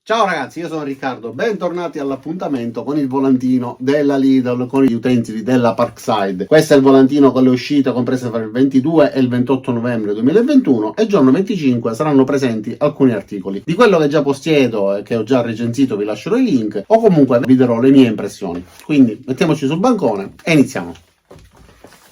Ciao ragazzi, io sono Riccardo, bentornati all'appuntamento con il volantino della Lidl con gli utensili della Parkside. Questo è il volantino con le uscite comprese tra il 22 e il 28 novembre 2021 e il giorno 25 saranno presenti alcuni articoli. Di quello che già possiedo e che ho già recensito vi lascerò i link o comunque vi darò le mie impressioni. Quindi mettiamoci sul bancone e iniziamo.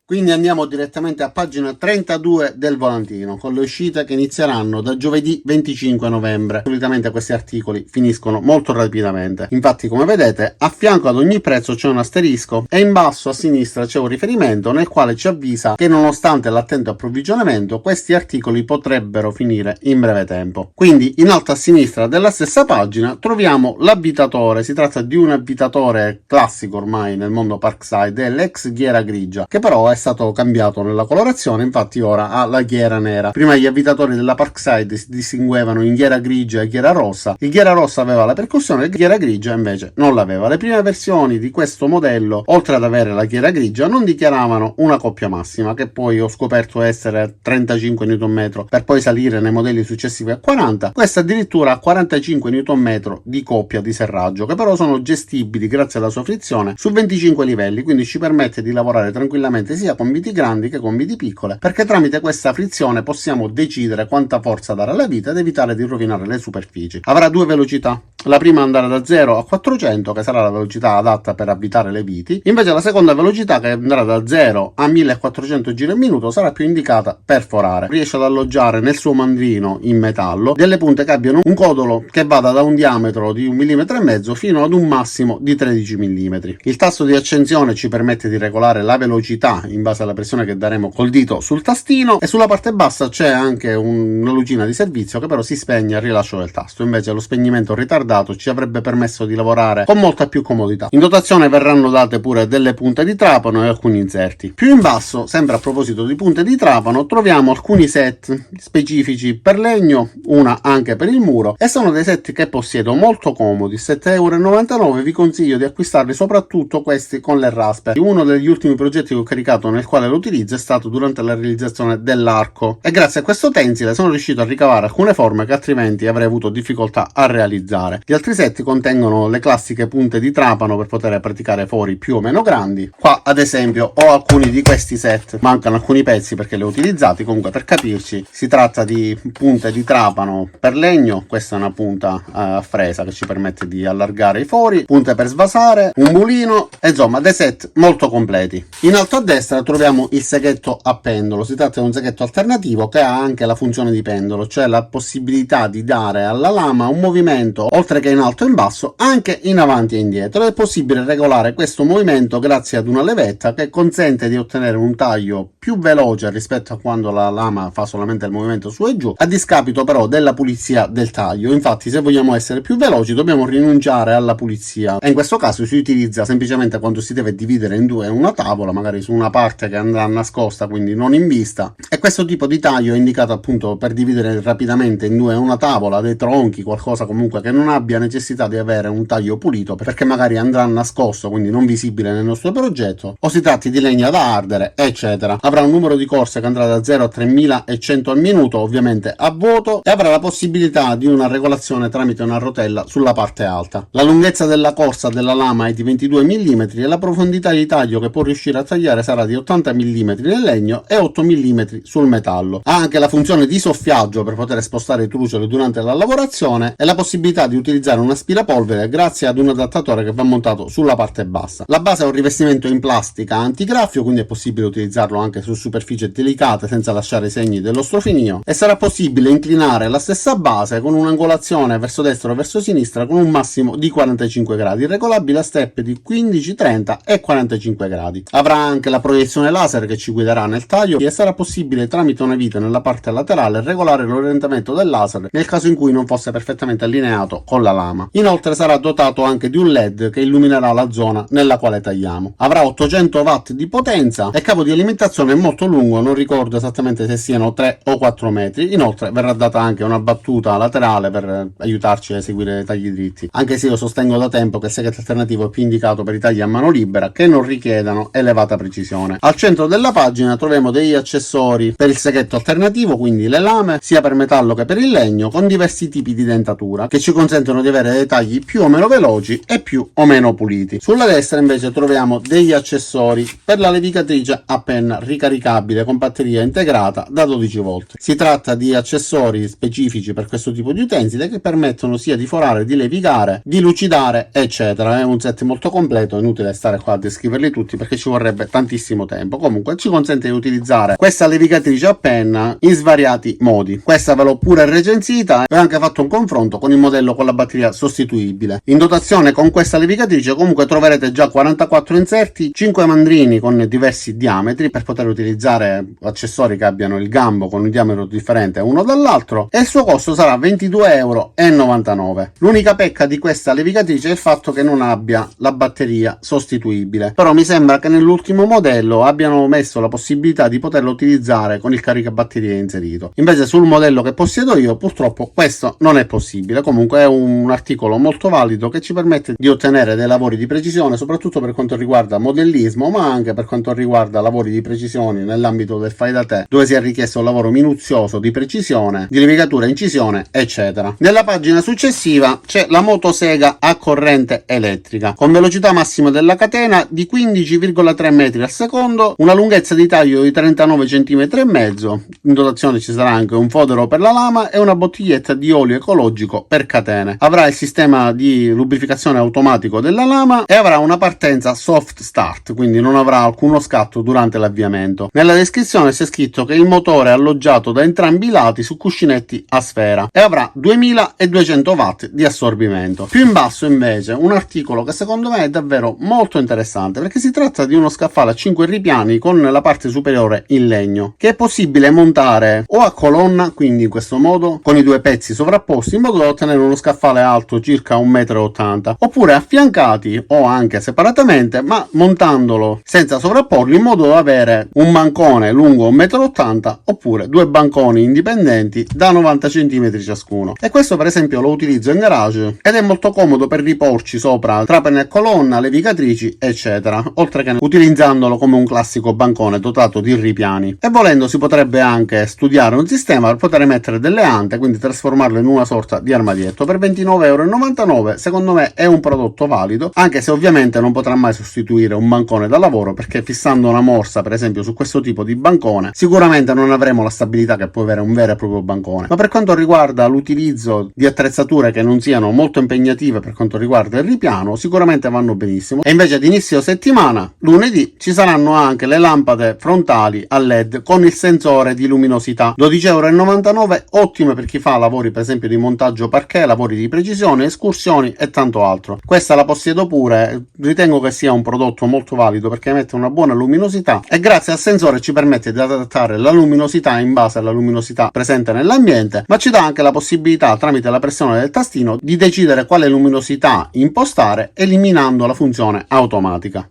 Quindi andiamo direttamente a pagina 32 del volantino, con le uscite che inizieranno da giovedì 25 novembre. Solitamente questi articoli finiscono molto rapidamente. Infatti, come vedete, a fianco ad ogni prezzo c'è un asterisco e in basso a sinistra c'è un riferimento nel quale ci avvisa che nonostante l'attento approvvigionamento, questi articoli potrebbero finire in breve tempo. Quindi in alto a sinistra della stessa pagina troviamo l'abitatore. Si tratta di un abitatore classico ormai nel mondo Parkside, è l'ex ghiera grigia, che però è stato cambiato nella colorazione, infatti ora ha la ghiera nera. Prima gli abitatori della Parkside si distinguevano in ghiera grigia e ghiera rossa. Il ghiera rossa aveva la percussione, il ghiera grigia invece non l'aveva. Le prime versioni di questo modello, oltre ad avere la ghiera grigia, non dichiaravano una coppia massima, che poi ho scoperto essere 35 Nm, per poi salire nei modelli successivi a 40. Questa addirittura a 45 Nm di coppia di serraggio, che però sono gestibili grazie alla sua frizione su 25 livelli, quindi ci permette di lavorare tranquillamente sia con viti grandi che con viti piccole, perché tramite questa frizione possiamo decidere quanta forza dare alla vita ed evitare di rovinare le superfici. Avrà due velocità, la prima andrà da 0 a 400, che sarà la velocità adatta per avvitare le viti, invece la seconda velocità, che andrà da 0 a 1400 giri al minuto, sarà più indicata per forare. Riesce ad alloggiare nel suo mandrino in metallo delle punte che abbiano un codolo che vada da un diametro di 1,5 mm fino ad un massimo di 13 mm. Il tasto di accensione ci permette di regolare la velocità in base alla pressione che daremo col dito sul tastino, e sulla parte bassa c'è anche una lucina di servizio che però si spegne al rilascio del tasto. Invece lo spegnimento ritardato ci avrebbe permesso di lavorare con molta più comodità. In dotazione verranno date pure delle punte di trapano e alcuni inserti. Più in basso, sempre a proposito di punte di trapano, troviamo alcuni set specifici per legno, una anche per il muro, e sono dei set che possiedo molto comodi. 7,99 €. Vi consiglio di acquistarli, soprattutto questi con le raspe. Uno degli ultimi progetti che ho caricato nel quale lo utilizzo è stato durante la realizzazione dell'arco, e grazie a questo utensile sono riuscito a ricavare alcune forme che altrimenti avrei avuto difficoltà a realizzare. Gli altri set contengono le classiche punte di trapano per poter praticare fori più o meno grandi. Qua ad esempio ho alcuni di questi set, mancano alcuni pezzi perché li ho utilizzati. Comunque, per capirci, si tratta di punte di trapano per legno. Questa è una punta a fresa che ci permette di allargare i fori, punte per svasare, un mulino, insomma dei set molto completi. In alto a destra troviamo il seghetto a pendolo. Si tratta di un seghetto alternativo che ha anche la funzione di pendolo, cioè la possibilità di dare alla lama un movimento oltre che in alto e in basso anche in avanti e indietro. È possibile regolare questo movimento grazie ad una levetta che consente di ottenere un taglio più veloce rispetto a quando la lama fa solamente il movimento su e giù, a discapito però della pulizia del taglio. Infatti, se vogliamo essere più veloci dobbiamo rinunciare alla pulizia, e in questo caso si utilizza semplicemente quando si deve dividere in due una tavola, magari su una parte che andrà nascosta, quindi non in vista, e questo tipo di taglio è indicato appunto per dividere rapidamente in due una tavola, dei tronchi, qualcosa comunque che non abbia necessità di avere un taglio pulito, perché magari andrà nascosto, quindi non visibile nel nostro progetto, o si tratti di legna da ardere, eccetera. Avrà un numero di corse che andrà da 0 a 3100 al minuto, ovviamente a vuoto, e avrà la possibilità di una regolazione tramite una rotella sulla parte alta. La lunghezza della corsa della lama è di 22 mm e la profondità di taglio che può riuscire a tagliare sarà di 80 mm nel legno e 8 mm sul metallo. Ha anche la funzione di soffiaggio per poter spostare i trucioli durante la lavorazione e la possibilità di utilizzare un aspirapolvere grazie ad un adattatore che va montato sulla parte bassa. La base è un rivestimento in plastica antigraffio, quindi è possibile utilizzarlo anche su superfici delicate senza lasciare i segni dello strofinio, e sarà possibile inclinare la stessa base con un'angolazione verso destra o verso sinistra con un massimo di 45 gradi, regolabile a step di 15, 30 e 45 gradi. Avrà anche la proiezione laser che ci guiderà nel taglio, e sarà possibile tramite una vite nella parte laterale regolare l'orientamento del laser nel caso in cui non fosse perfettamente allineato con la lama. Inoltre sarà dotato anche di un LED che illuminerà la zona nella quale tagliamo. Avrà 800 watt di potenza e cavo di alimentazione molto lungo, non ricordo esattamente se siano 3 o 4 metri. Inoltre verrà data anche una battuta laterale per aiutarci a eseguire tagli dritti, anche se io sostengo da tempo che il seghetto alternativo è più indicato per i tagli a mano libera che non richiedano elevata precisione. Al centro della pagina troviamo degli accessori per il seghetto alternativo, quindi le lame sia per metallo che per il legno, con diversi tipi di dentatura, che ci consente consentono di avere dei tagli più o meno veloci e più o meno puliti. Sulla destra invece troviamo degli accessori per la levigatrice a penna ricaricabile con batteria integrata da 12 volt. Si tratta di accessori specifici per questo tipo di utensile che permettono sia di forare, di levigare, di lucidare, eccetera. È un set molto completo, inutile stare qua a descriverli tutti perché ci vorrebbe tantissimo tempo. Comunque ci consente di utilizzare questa levigatrice a penna in svariati modi. Questa ve l'ho pure recensita e ho anche fatto un confronto con il modello con la batteria sostituibile. In dotazione con questa levigatrice comunque troverete già 44 inserti, 5 mandrini con diversi diametri per poter utilizzare accessori che abbiano il gambo con un diametro differente uno dall'altro, e il suo costo sarà 22,99 €. L'unica pecca di questa levigatrice è il fatto che non abbia la batteria sostituibile, però mi sembra che nell'ultimo modello abbiano messo la possibilità di poterlo utilizzare con il caricabatterie inserito. Invece sul modello che possiedo io purtroppo questo non è possibile. Comunque è un articolo molto valido che ci permette di ottenere dei lavori di precisione, soprattutto per quanto riguarda modellismo, ma anche per quanto riguarda lavori di precisione nell'ambito del fai da te, dove si è richiesto un lavoro minuzioso di precisione, di levigatura, incisione, eccetera. Nella pagina successiva c'è la motosega a corrente elettrica con velocità massima della catena di 15,3 metri al secondo, una lunghezza di taglio di 39 cm e mezzo. In dotazione ci sarà anche un fodero per la lama e una bottiglietta di olio ecologico per catene. Avrà il sistema di lubrificazione automatico della lama e avrà una partenza soft start, quindi non avrà alcuno scatto durante l'avviamento. Nella descrizione c'è scritto che il motore è alloggiato da entrambi i lati su cuscinetti a sfera e avrà 2200 watt di assorbimento. Più in basso invece un articolo che secondo me è davvero molto interessante, perché si tratta di uno scaffale a 5 ripiani con la parte superiore in legno, che è possibile montare o a colonna, quindi in questo modo con i due pezzi sovrapposti, in modo da ottenere uno scaffale alto circa 1,80 m, oppure affiancati o anche separatamente, ma montandolo senza sovrapporlo, in modo da avere un bancone lungo 1,80 m oppure due banconi indipendenti da 90 cm ciascuno. E questo per esempio lo utilizzo in garage ed è molto comodo per riporci sopra trapane a colonna, levigatrici, eccetera, oltre che utilizzandolo come un classico bancone dotato di ripiani. E volendo si potrebbe anche studiare un sistema per poter mettere delle ante, quindi trasformarlo in una sorta di armadietto. Per 29,99 € secondo me è un prodotto valido, anche se ovviamente non potrà mai sostituire un bancone da lavoro, perché fissando una morsa per esempio su questo tipo di bancone sicuramente non avremo la stabilità che può avere un vero e proprio bancone. Ma per quanto riguarda l'utilizzo di attrezzature che non siano molto impegnative per quanto riguarda il ripiano, sicuramente vanno benissimo. E invece ad inizio settimana, lunedì, ci saranno anche le lampade frontali a LED con il sensore di luminosità, 12,99 €, ottime per chi fa lavori per esempio di montaggio parquet, lavori di precisione, escursioni e tanto altro. Questa la possiedo pure, ritengo che sia un prodotto molto valido perché emette una buona luminosità e grazie al sensore ci permette di adattare la luminosità in base alla luminosità presente nell'ambiente, ma ci dà anche la possibilità tramite la pressione del tastino di decidere quale luminosità impostare eliminando la funzione automatica.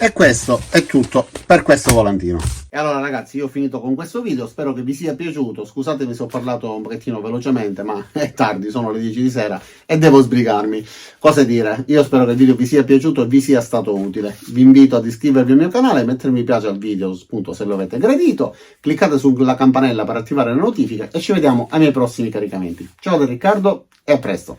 E questo è tutto per questo volantino. E allora ragazzi, io ho finito con questo video, spero che vi sia piaciuto. Scusatemi se ho parlato un pochettino velocemente, ma è tardi, sono le 10 di sera e devo sbrigarmi. Cosa dire? Io spero che il video vi sia piaciuto e vi sia stato utile. Vi invito ad iscrivervi al mio canale, mettere mi piace al video, appunto, se lo avete gradito. Cliccate sulla campanella per attivare le notifiche e ci vediamo ai miei prossimi caricamenti. Ciao da Riccardo e a presto!